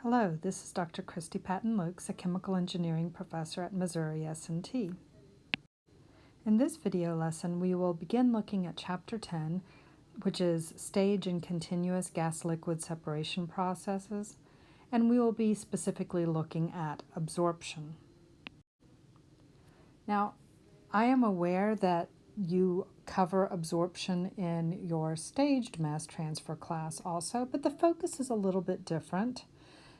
Hello, this is Dr. Christy Patton-Lukes, a chemical engineering professor at Missouri S&T. In this video lesson, we will begin looking at Chapter 10, which is Stage and Continuous Gas-Liquid Separation Processes, and we will be specifically looking at absorption. Now, I am aware that you cover absorption in your staged mass transfer class also, but the focus is a little bit different.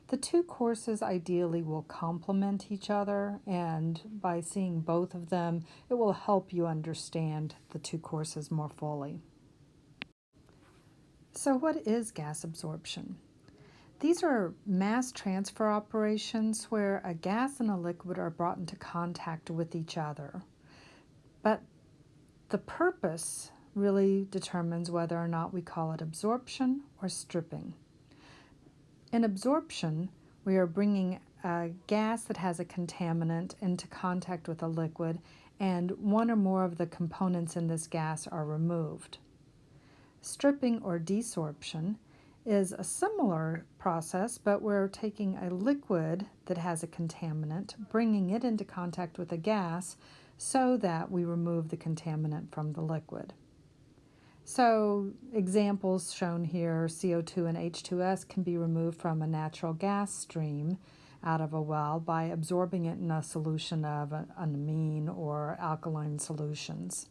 The two courses ideally will complement each other, and by seeing both of them, it will help you understand the two courses more fully. So what is gas absorption? These are mass transfer operations where a gas and a liquid are brought into contact with each other. But the purpose really determines whether or not we call it absorption or stripping. In absorption, we are bringing a gas that has a contaminant into contact with a liquid, and one or more of the components in this gas are removed. Stripping or desorption is a similar process, but we're taking a liquid that has a contaminant, bringing it into contact with a gas so that we remove the contaminant from the liquid. So examples shown here, CO2 and H2S can be removed from a natural gas stream out of a well by absorbing it in a solution of an amine or alkaline salts.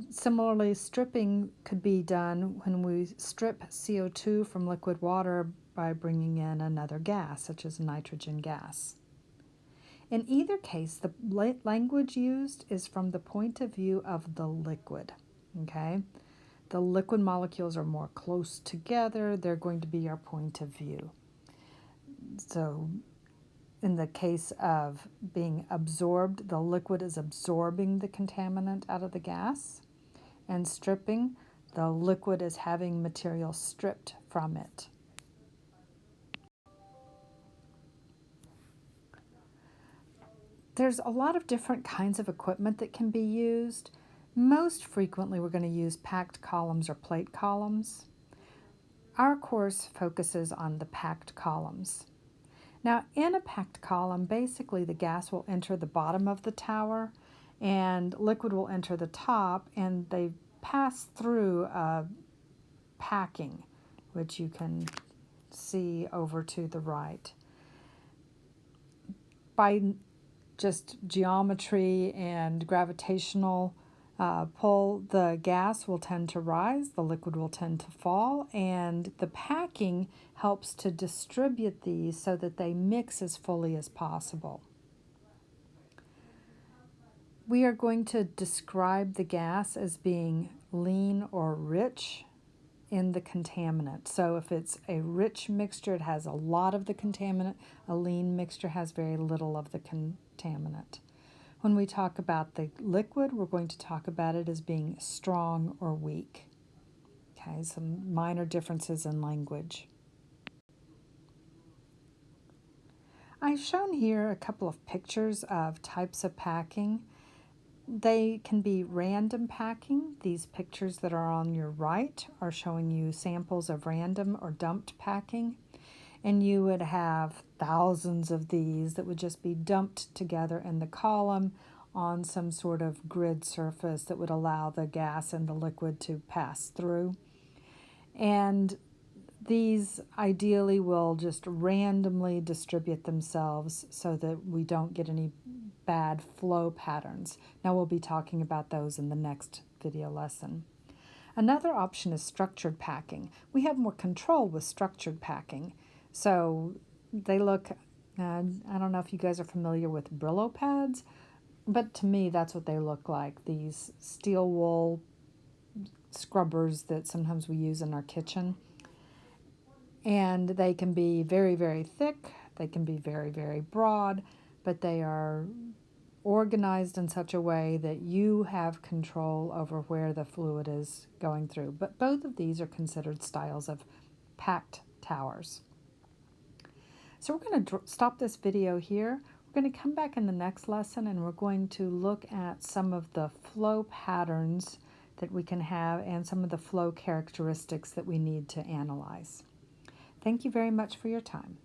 Similarly, stripping could be done when we strip CO2 from liquid water by bringing in another gas, such as nitrogen gas. In either case, the language used is from the point of view of the liquid, okay? The liquid molecules are more close together. They're going to be our point of view. So in the case of being absorbed, the liquid is absorbing the contaminant out of the gas. And stripping, the liquid is having material stripped from it. There's a lot of different kinds of equipment that can be used. Most frequently, we're going to use packed columns or plate columns. Our course focuses on the packed columns. Now, in a packed column, basically the gas will enter the bottom of the tower and liquid will enter the top, and they pass through a packing, which you can see over to the right. By just geometry and gravitational pull, the gas will tend to rise, the liquid will tend to fall, and the packing helps to distribute these so that they mix as fully as possible. We are going to describe the gas as being lean or rich in the contaminant. So if it's a rich mixture, it has a lot of the contaminant. A lean mixture has very little of the contaminant. When we talk about the liquid, we're going to talk about it as being strong or weak. Okay, some minor differences in language. I've shown here a couple of pictures of types of packing. They can be random packing. These pictures that are on your right are showing you samples of random or dumped packing. And you would have thousands of these that would just be dumped together in the column on some sort of grid surface that would allow the gas and the liquid to pass through. And these ideally will just randomly distribute themselves so that we don't get any bad flow patterns. Now we'll be talking about those in the next video lesson. Another option is structured packing. We have more control with structured packing. So they look, I don't know if you guys are familiar with Brillo pads, but to me that's what they look like, these steel wool scrubbers that sometimes we use in our kitchen. And they can be very, very thick, they can be very, very broad, but they are organized in such a way that you have control over where the fluid is going through. But both of these are considered styles of packed towers. So we're going to stop this video here. We're going to come back in the next lesson and we're going to look at some of the flow patterns that we can have and some of the flow characteristics that we need to analyze. Thank you very much for your time.